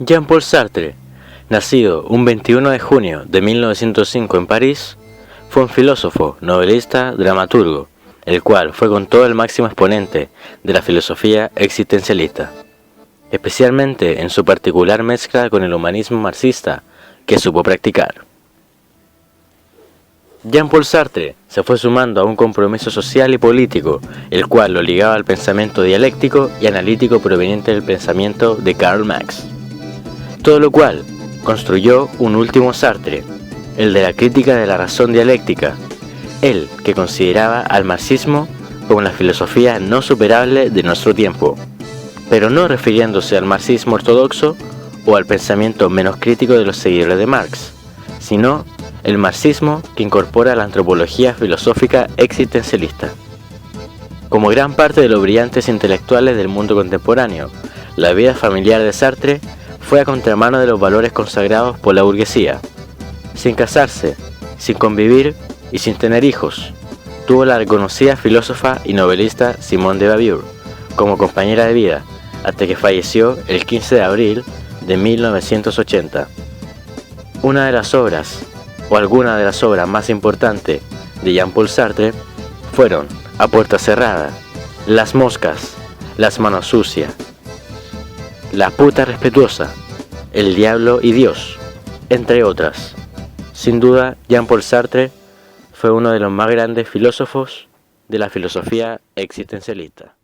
Jean-Paul Sartre, nacido un 21 de junio de 1905 en París, fue un filósofo, novelista, dramaturgo, el cual fue con todo el máximo exponente de la filosofía existencialista, especialmente en su particular mezcla con el humanismo marxista que supo practicar. Jean-Paul Sartre se fue sumando a un compromiso social y político, el cual lo ligaba al pensamiento dialéctico y analítico proveniente del pensamiento de Karl Marx. Todo lo cual construyó un último Sartre, el de la crítica de la razón dialéctica, él que consideraba al marxismo como la filosofía no superable de nuestro tiempo, pero no refiriéndose al marxismo ortodoxo o al pensamiento menos crítico de los seguidores de Marx, sino el marxismo que incorpora la antropología filosófica existencialista. Como gran parte de los brillantes intelectuales del mundo contemporáneo, la vida familiar de Sartre fue a contramano de los valores consagrados por la burguesía. Sin casarse, sin convivir y sin tener hijos, tuvo la reconocida filósofa y novelista Simone de Beauvoir como compañera de vida, hasta que falleció el 15 de abril de 1980. Una de las obras, o alguna de las obras más importantes de Jean-Paul Sartre, fueron A puerta cerrada, Las moscas, Las manos sucias, La puta respetuosa, El diablo y Dios, entre otras. Sin duda, Jean-Paul Sartre fue uno de los más grandes filósofos de la filosofía existencialista.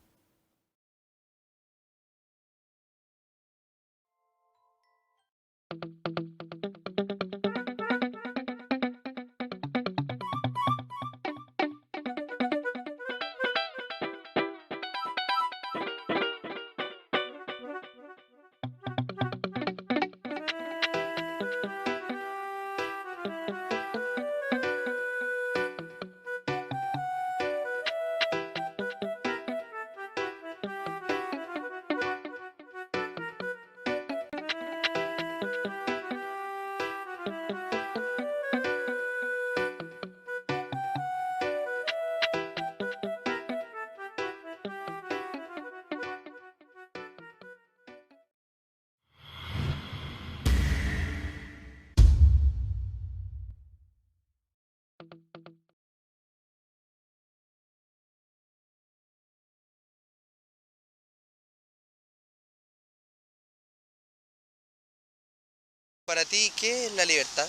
Para ti, ¿qué es la libertad?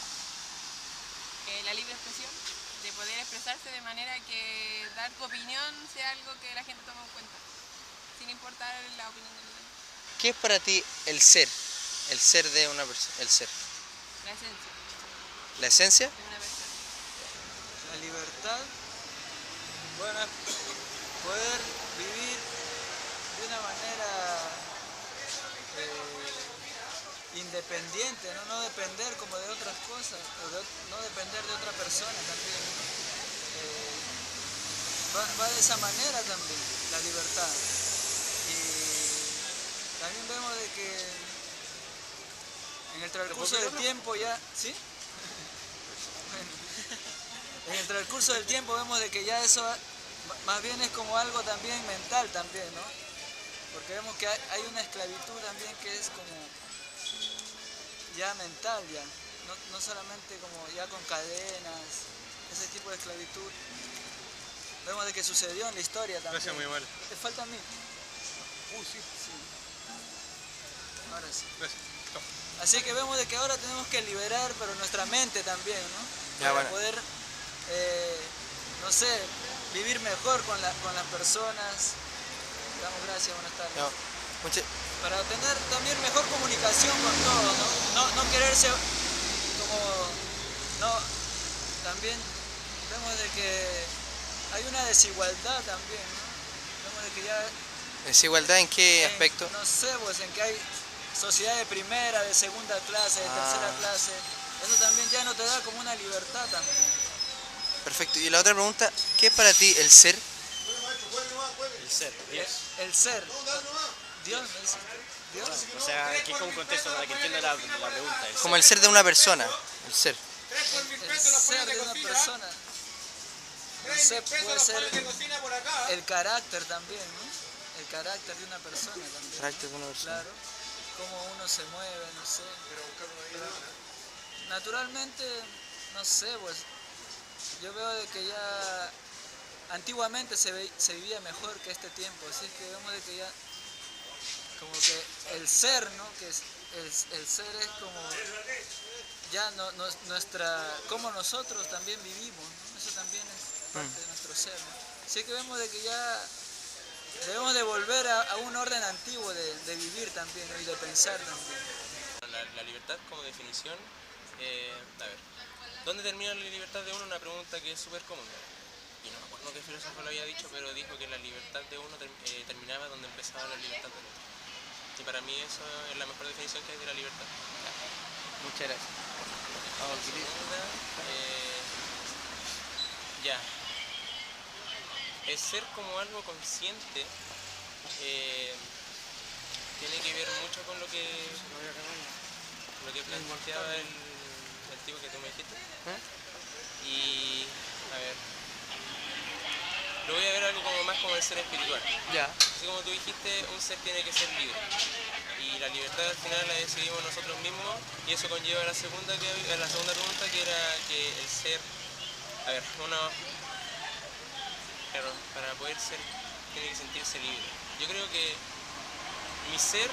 La libre expresión, de poder expresarse de manera que dar tu opinión sea algo que la gente tome en cuenta, sin importar la opinión de los demás. ¿Qué es para ti el ser? El ser de una persona, el ser. La esencia ¿La esencia? de una persona. La libertad, bueno, es poder vivir de una manera independiente, ¿no? No depender como de otras cosas, no depender de otra persona también, ¿no? Va de esa manera también, la libertad. Y también vemos de que en el transcurso del tiempo ya... ¿Sí? Bueno, en el transcurso del tiempo vemos de que ya eso más bien es como algo también mental también, ¿no? Porque vemos que hay una esclavitud también que es como ya mental ya, no solamente como ya con cadenas, ese tipo de esclavitud. Vemos de que sucedió en la historia también. Gracias, muy mal. ¿Te falta a mí? Sí. Sí. Ahora sí. Gracias. Chao. Así que vemos de que ahora tenemos que liberar, pero nuestra mente también, ¿no? Ya, Para bueno. poder, no sé, vivir mejor con las personas. Damos gracias, buenas tardes. No. Para tener también mejor comunicación con todos, ¿no? No quererse como... No, también vemos de que hay una desigualdad también, ¿no? Vemos de que ya... ¿Desigualdad en qué aspecto? No sé, pues en que hay sociedad de primera, de segunda clase, de tercera clase. Eso también ya no te da como una libertad también. Perfecto. Y la otra pregunta, ¿qué es para ti el ser? El ser, Dios. El ser. Dios, ¿me dices? Dios. O sea, aquí como un contexto para que entienda la pregunta. Como el ser de una persona. El ser. El ser de una persona. No sé, puede ser el carácter también, ¿no? El carácter de una persona también. Carácter de una persona. Claro. cómo uno se mueve, no sé. Pero naturalmente, no sé, pues yo veo de que ya antiguamente se vivía mejor que este tiempo, así que vemos de que ya como que el ser, ¿no? Que es, el ser es como ya como nosotros también vivimos, ¿no? Eso también es parte de nuestro ser, ¿no? Así que vemos de que ya debemos de volver a un orden antiguo de vivir también, ¿no? Y de pensar también. La libertad como definición, a ver, ¿dónde termina la libertad de uno? Una pregunta que es súper común. Y no me acuerdo qué filósofo lo había dicho, pero dijo que la libertad de uno terminaba donde empezaba la libertad del otro. Y para mí eso es la mejor definición que hay de la libertad. Muchas gracias. La segunda, ya. El ser como algo consciente tiene que ver mucho con lo que planteaba el tipo que tú me dijiste. Y, a ver, lo voy a ver algo como más como el ser espiritual. Ya. Así como tú dijiste, un ser tiene que ser libre. Y la libertad al final la decidimos nosotros mismos, y eso conlleva a la segunda pregunta, que era que el ser, a ver, uno, claro, para poder ser tiene que sentirse libre. Yo creo que mi ser,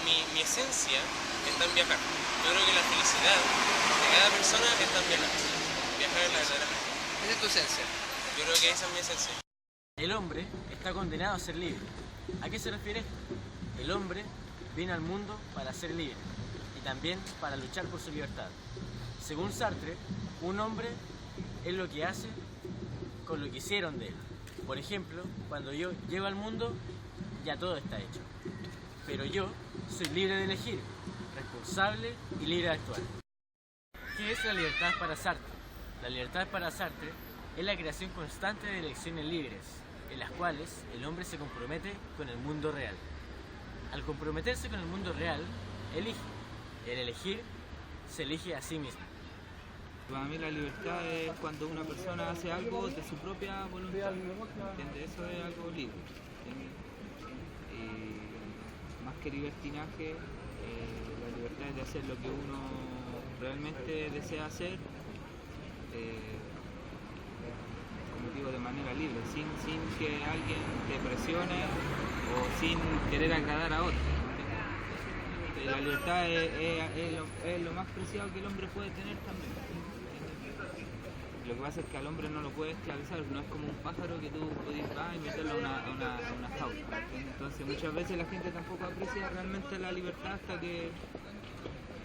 mi esencia está en viajar. Yo creo que la felicidad de cada persona está en viajar. Viajar es la verdadera felicidad. Esa es tu esencia. Yo creo que esa es mi esencia. El hombre está condenado a ser libre. ¿A qué se refiere esto? El hombre vino al mundo para ser libre y también para luchar por su libertad. Según Sartre, un hombre es lo que hace con lo que hicieron de él. Por ejemplo, cuando yo llego al mundo, ya todo está hecho. Pero yo soy libre de elegir, responsable y libre de actuar. ¿Qué es la libertad para Sartre? La libertad para Sartre es la creación constante de elecciones libres, en las cuales el hombre se compromete con el mundo real. Al comprometerse con el mundo real, elige. El elegir se elige a sí mismo. Para mí la libertad es cuando una persona hace algo de su propia voluntad, ¿entiendes? Eso es algo libre, ¿entiendes? Y más que libertinaje, la libertad es de hacer lo que uno realmente desea hacer, como digo, de manera libre, sin que alguien te presione o sin querer agradar a otro. La libertad es lo más preciado que el hombre puede tener también. Lo que pasa es que al hombre no lo puede esclavizar, no es como un pájaro que tú puedes y meterlo a una jaula. Entonces muchas veces la gente tampoco aprecia realmente la libertad hasta que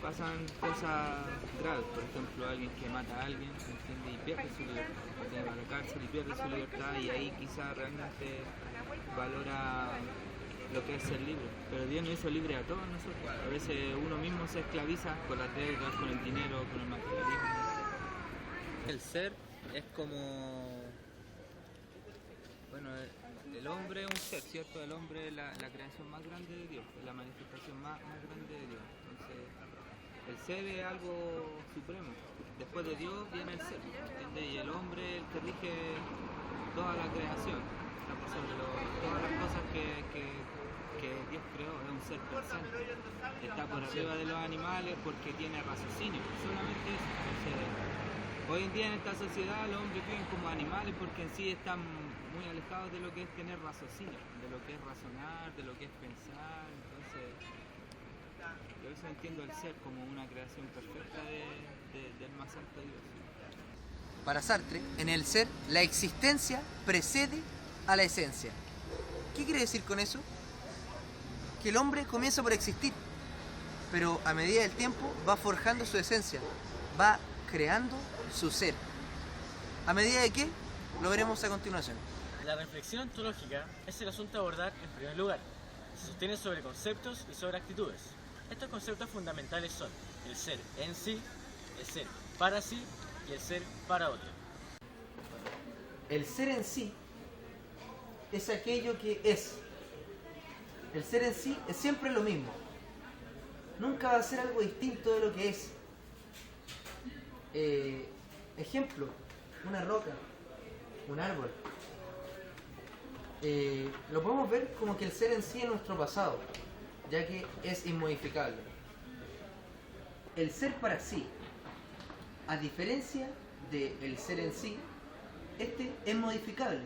pasan cosas graves. Por ejemplo, alguien que mata a alguien, ¿entiendes? Y pierde su libertad, o que va a la cárcel y pierde su libertad, y ahí quizá realmente valora lo que es ser libre. Pero Dios nos hizo libre a todos nosotros. A veces uno mismo se esclaviza con las deudas, con el dinero, con el materialismo. El ser es como, bueno, el hombre es un ser, ¿cierto? El hombre es la creación más grande de Dios, es la manifestación más grande de Dios. Entonces, el ser es algo supremo. Después de Dios viene el ser, ¿entiendes? Y el hombre es el que rige toda la creación, está por sobre todas las cosas que Dios creó, es un ser presente. Está por arriba de los animales porque tiene raciocinio, solamente eso. Entonces, hoy en día en esta sociedad los hombres viven como animales porque en sí están muy alejados de lo que es tener raciocinio, de lo que es razonar, de lo que es pensar. Entonces, yo eso entiendo el ser como una creación perfecta del más alto Dios. Para Sartre, en el ser, la existencia precede a la esencia. ¿Qué quiere decir con eso? Que el hombre comienza por existir, pero a medida del tiempo va forjando su esencia, va creando su ser. ¿A medida de qué? Lo veremos a continuación. La reflexión ontológica es el asunto a abordar en primer lugar. Se sostiene sobre conceptos y sobre actitudes. Estos conceptos fundamentales son el ser en sí, el ser para sí y el ser para otro. El ser en sí es aquello que es. El ser en sí es siempre lo mismo. Nunca va a ser algo distinto de lo que es. Ejemplo, una roca, un árbol. Lo podemos ver como que el ser en sí es nuestro pasado. ya que es inmodificable. El ser para sí, a diferencia del ser en sí, este es modificable,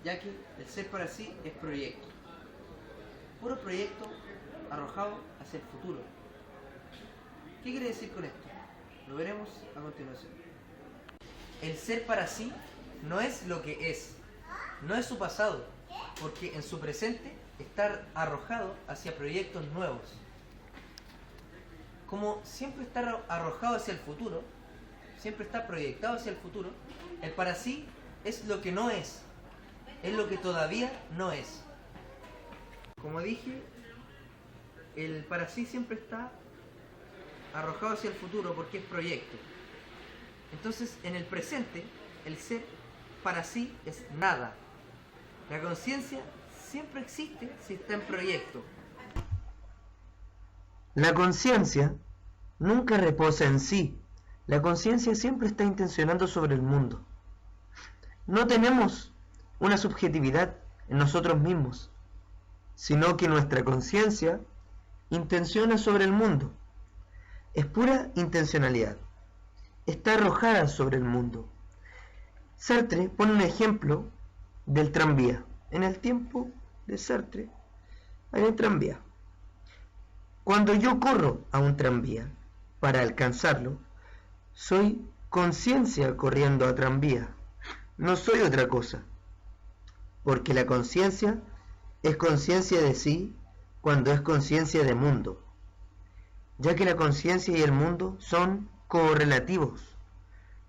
ya que el ser para sí es proyecto. Puro proyecto arrojado hacia el futuro. ¿Qué quiere decir con esto? Lo veremos a continuación. El ser para sí no es lo que es, no es su pasado, porque en su presente está arrojado hacia proyectos nuevos. Como siempre está arrojado hacia el futuro, siempre está proyectado hacia el futuro, el para sí es lo que no es lo que todavía no es. Como dije, el para sí siempre está arrojado hacia el futuro porque es proyecto. Entonces, en el presente, el ser para sí es nada. La conciencia siempre existe si está en proyecto. La conciencia nunca reposa en sí. La conciencia siempre está intencionando sobre el mundo. No tenemos una subjetividad en nosotros mismos, sino que nuestra conciencia intenciona sobre el mundo. Es pura intencionalidad. Está arrojada sobre el mundo. Sartre pone un ejemplo del tranvía. En el tiempo de Sartre hay un tranvía. Cuando yo corro a un tranvía para alcanzarlo, soy conciencia corriendo a tranvía. No soy otra cosa. Porque la conciencia es conciencia de sí cuando es conciencia de mundo, ya que la conciencia y el mundo son correlativos.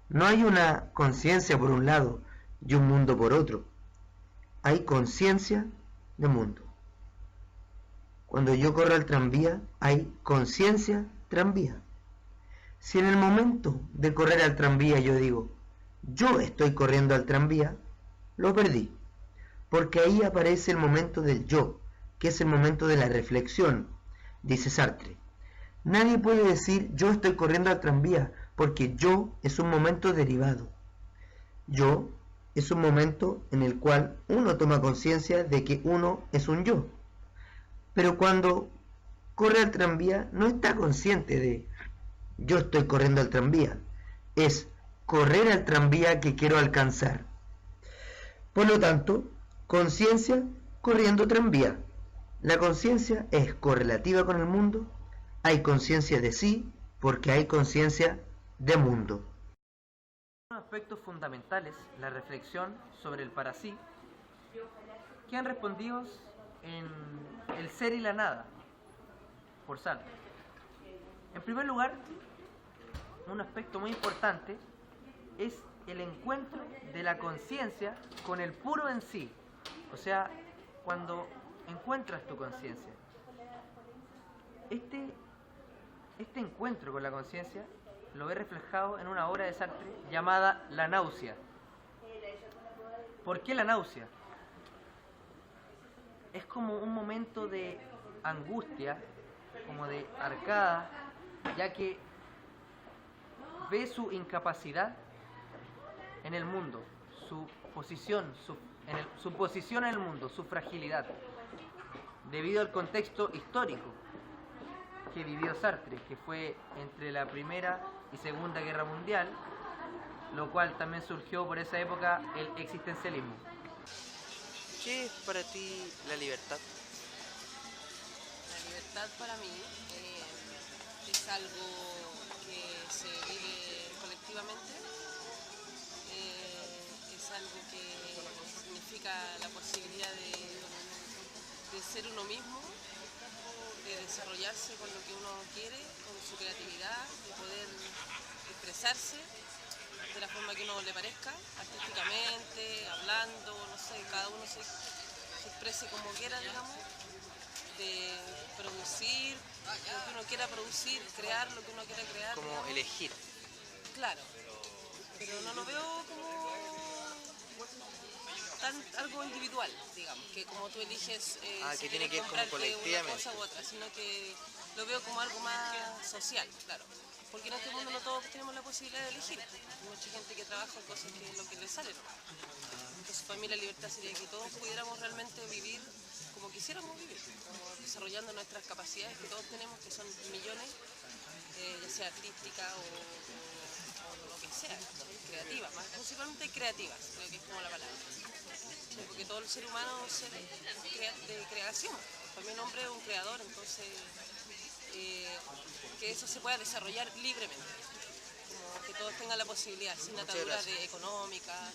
No hay una conciencia por un lado y un mundo por otro. Hay conciencia de mundo. Cuando yo corro al tranvía, hay conciencia tranvía. Si en el momento de correr al tranvía yo digo, yo estoy corriendo al tranvía, lo perdí. Porque ahí aparece el momento del yo, que es el momento de la reflexión, dice Sartre. Nadie puede decir yo estoy corriendo al tranvía, porque yo es un momento derivado. Yo es un momento en el cual uno toma conciencia de que uno es un yo. Pero cuando corre al tranvía no está consciente de yo estoy corriendo al tranvía. Es correr al tranvía que quiero alcanzar. Por lo tanto, conciencia corriendo tranvía. La conciencia es correlativa con el mundo. Hay conciencia de sí porque hay conciencia de mundo. Aspectos fundamentales, la reflexión sobre el para sí, quedan respondidos en el ser y la nada, por Sartre. En primer lugar, un aspecto muy importante es el encuentro de la conciencia con el puro en sí. O sea, cuando encuentras tu conciencia. Este encuentro con la conciencia lo ve reflejado en una obra de Sartre llamada La náusea. ¿Por qué la náusea? Es como un momento de angustia, como de arcada, ya que ve su incapacidad en el mundo, su posición en el mundo, su fragilidad, debido al contexto histórico que vivió Sartre, que fue entre la Primera y Segunda Guerra Mundial, lo cual también surgió por esa época el existencialismo. ¿Qué es para ti la libertad? La libertad para mí es algo que se vive colectivamente, es algo que significa la posibilidad de ser uno mismo, de desarrollarse con lo que uno quiere, con su creatividad, de poder expresarse de la forma que uno le parezca, artísticamente, hablando, no sé, cada uno se exprese como quiera, digamos, de producir lo que uno quiera producir, crear lo que uno quiera crear. Como digamos. elegir. Claro, pero no lo veo como algo individual, digamos, que como tú eliges que tiene que ir como colectivamente. una cosa u otra, sino que lo veo como algo más social, claro. Porque en este mundo no todos tenemos la posibilidad de elegir. Hay mucha gente que trabaja en cosas que lo que le sale, ¿no? Entonces para mí la libertad sería que todos pudiéramos realmente vivir como como quisiéramos vivir, como desarrollando nuestras capacidades que todos tenemos, que son millones, ya sea artística o lo que sea, creativa, más principalmente creativas, creo que es como la palabra. Sí, porque todo el ser humano es un ser de creación, también el hombre es un creador, entonces que eso se pueda desarrollar libremente, como que todos tengan la posibilidad, sin ataduras económicas.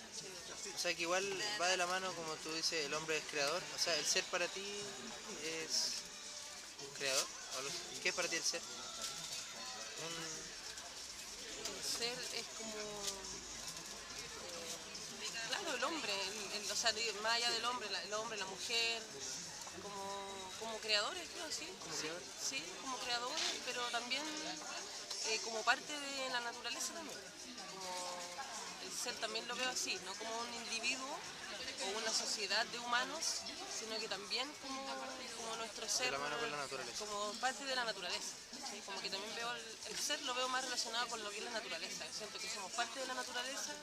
O sea que igual va de la mano, como tú dices, el hombre es creador. O sea, el ser para ti es un creador. ¿Qué es para ti el ser? El ser es como, claro, el hombre, o sea, más allá del hombre, la mujer, como creadores, creo, sí. ¿Como creador? Sí, como creadores, pero también como parte de la naturaleza también. Como el ser también lo veo así, no como un individuo o una sociedad de humanos, sino que también como nuestro ser, De la mano con la naturaleza. como parte de la naturaleza. ¿Sí? Como que también veo el ser lo veo más relacionado con lo que es la naturaleza. Siento que somos parte de la naturaleza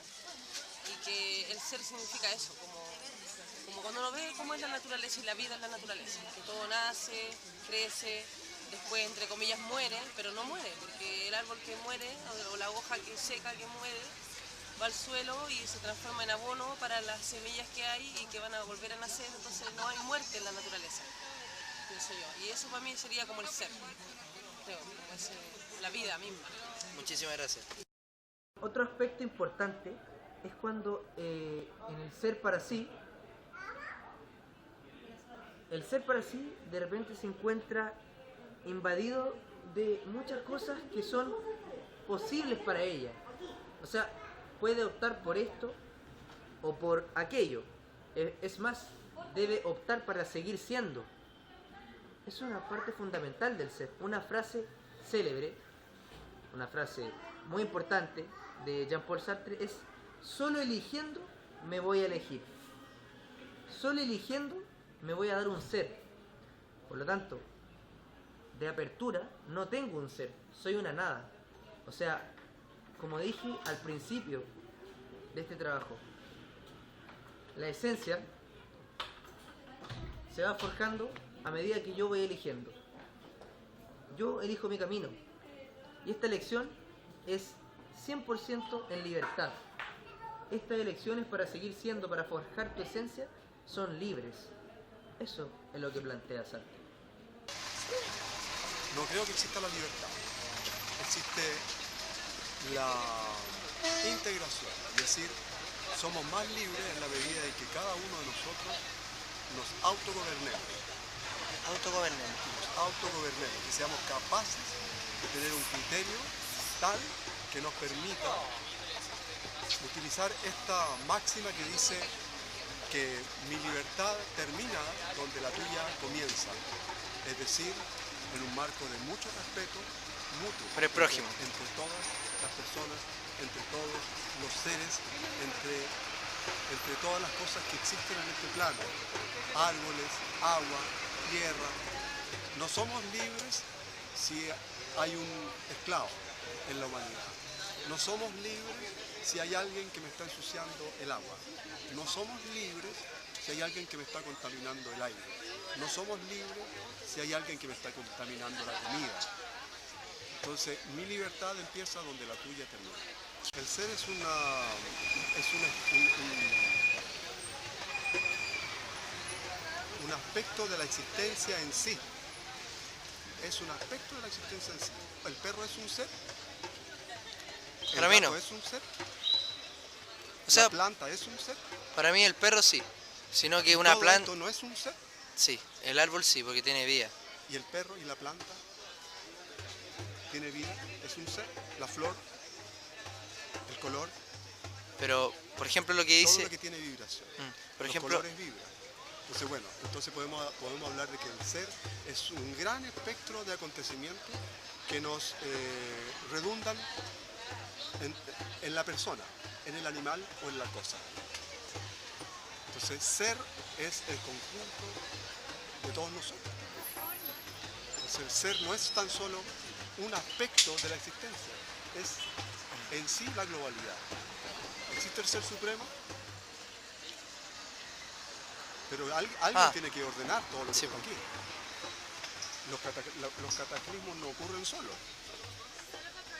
y que el ser significa eso, como cuando uno ve cómo es la naturaleza y la vida en la naturaleza, que todo nace, crece, después entre comillas muere, pero no muere, porque el árbol que muere o la hoja que seca que muere va al suelo y se transforma en abono para las semillas que hay y que van a volver a nacer, entonces no hay muerte en la naturaleza, pienso yo. Y eso para mí sería como el ser, creo, como la vida misma. Muchísimas gracias. Otro aspecto importante es cuando en el ser para sí de repente se encuentra invadido de muchas cosas que son posibles para ella. O sea, puede optar por esto o por aquello. Es más, debe optar para seguir siendo. Es una parte fundamental del ser. Una frase célebre, una frase muy importante de Jean-Paul Sartre es: solo eligiendo me voy a elegir. Solo eligiendo me voy a dar un ser. Por lo tanto, de apertura no tengo un ser, soy una nada. O sea, como dije al principio de este trabajo, la esencia se va forjando a medida que yo voy eligiendo. Yo elijo mi camino y esta elección es 100% en libertad. Estas elecciones para seguir siendo, para forjar tu esencia, son libres. Eso es lo que plantea Sartre. No creo que exista la libertad. Existe la integración. Es decir, somos más libres en la medida en que cada uno de nosotros nos autogobernemos. Autogobernemos, que seamos capaces de tener un criterio tal que nos permita utilizar esta máxima que dice que mi libertad termina donde la tuya comienza, es decir, en un marco de mucho respeto mutuo por el prójimo, entre todas las personas, entre todos los seres, entre todas las cosas que existen en este plano, árboles, agua, tierra. No somos libres si hay un esclavo en la humanidad. No somos libres si hay alguien que me está ensuciando el agua. No somos libres si hay alguien que me está contaminando el aire. No somos libres si hay alguien que me está contaminando la comida. Entonces, mi libertad empieza donde la tuya termina. El ser es un aspecto de la existencia en sí. Es un aspecto de la existencia en sí. El perro es un ser. Para mí no. ¿Es un ser? O sea, ¿La planta es un ser? Para mí el perro sí, sino que ¿Y una todo planta... esto no es un ser? Sí, el árbol sí, porque tiene vida. ¿Y el perro y la planta tiene vida? ¿Es un ser? ¿La flor? ¿El color? Pero, por ejemplo, lo que dice... Todo lo que tiene vibración. Por Los ejemplo... colores vibran. Entonces, bueno, podemos hablar de que el ser es un gran espectro de acontecimientos que nos redundan en la persona, en el animal o en la cosa. Entonces, ser es el conjunto de todos nosotros. Entonces, el ser no es tan solo un aspecto de la existencia, es en sí la globalidad. ¿Existe el ser supremo? Pero alguien tiene que ordenar todo lo que está aquí. Los cataclismos no ocurren solos.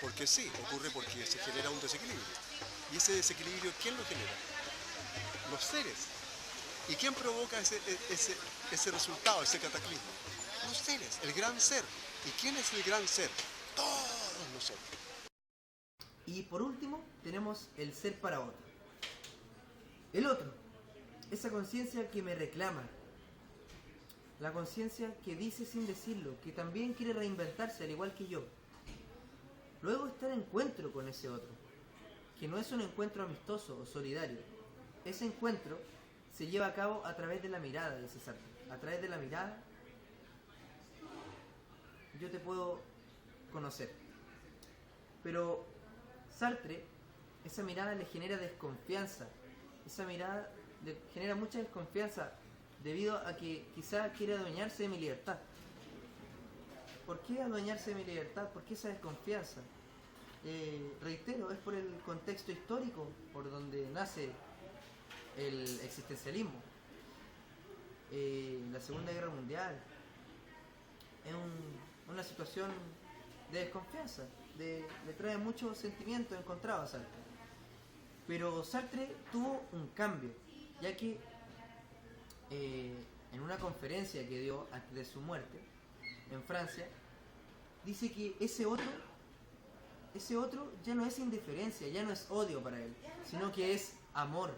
Porque sí, ocurre porque se genera un desequilibrio. ¿Y ese desequilibrio quién lo genera? Los seres. ¿Y quién provoca ese resultado, ese cataclismo? Los seres, el gran ser. ¿Y quién es el gran ser? Todos nosotros. Y por último, tenemos el ser para otro. El otro, esa conciencia que me reclama. La conciencia que dice sin decirlo, que también quiere reinventarse al igual que yo. Luego está el encuentro con ese otro, que no es un encuentro amistoso o solidario. Ese encuentro se lleva a cabo a través de la mirada, dice Sartre. A través de la mirada yo te puedo conocer. Pero Sartre, esa mirada le genera desconfianza. Esa mirada le genera mucha desconfianza debido a que quizá quiere adueñarse de mi libertad. ¿Por qué adueñarse de mi libertad? ¿Por qué esa desconfianza? Reitero, es por el contexto histórico por donde nace el existencialismo. La Segunda Guerra Mundial es una situación de desconfianza, le trae muchos sentimientos encontrados a Sartre. Pero Sartre tuvo un cambio, ya que en una conferencia que dio antes de su muerte en Francia, dice que ese otro ya no es indiferencia, ya no es odio para él, sino que es amor,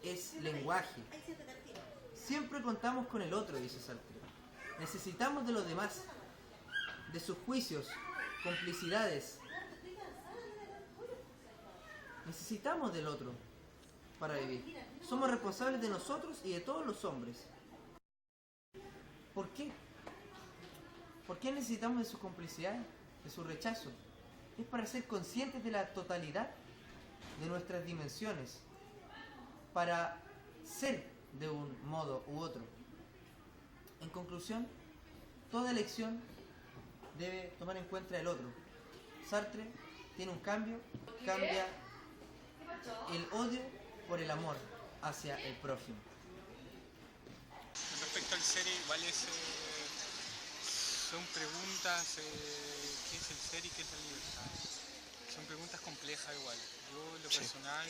es lenguaje. Siempre contamos con el otro, dice Sartre. Necesitamos de los demás, de sus juicios, complicidades. Necesitamos del otro para vivir. Somos responsables de nosotros y de todos los hombres. ¿Por qué? ¿Por qué necesitamos de su complicidad, de su rechazo? Es para ser conscientes de la totalidad de nuestras dimensiones, para ser de un modo u otro. En conclusión, toda elección debe tomar en cuenta el otro. Sartre tiene un cambio, cambia el odio por el amor hacia el prójimo. Respecto al ser, igual son preguntas, ¿qué es el ser y qué es la libertad? Son preguntas complejas igual. Yo en lo personal,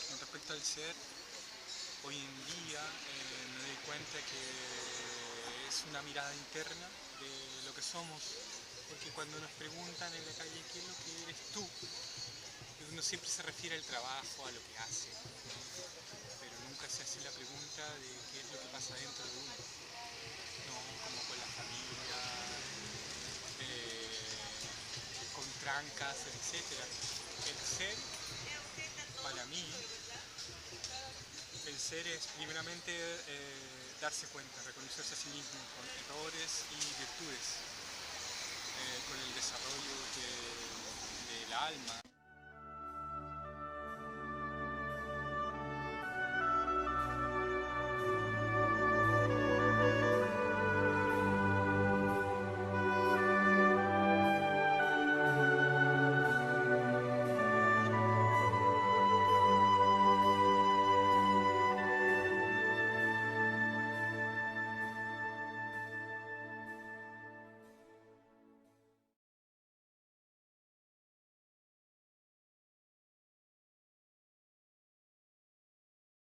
con respecto al ser, hoy en día me doy cuenta que es una mirada interna de lo que somos, porque cuando nos preguntan en la calle qué es lo que eres tú, uno siempre se refiere al trabajo, a lo que hace, ¿no? Pero nunca se hace la pregunta de qué es lo que pasa dentro de uno, ¿no? Como con la familia, con trancas, etc. El ser, para mí, el ser es primeramente darse cuenta, reconocerse a sí mismo con errores y virtudes, con el desarrollo del alma.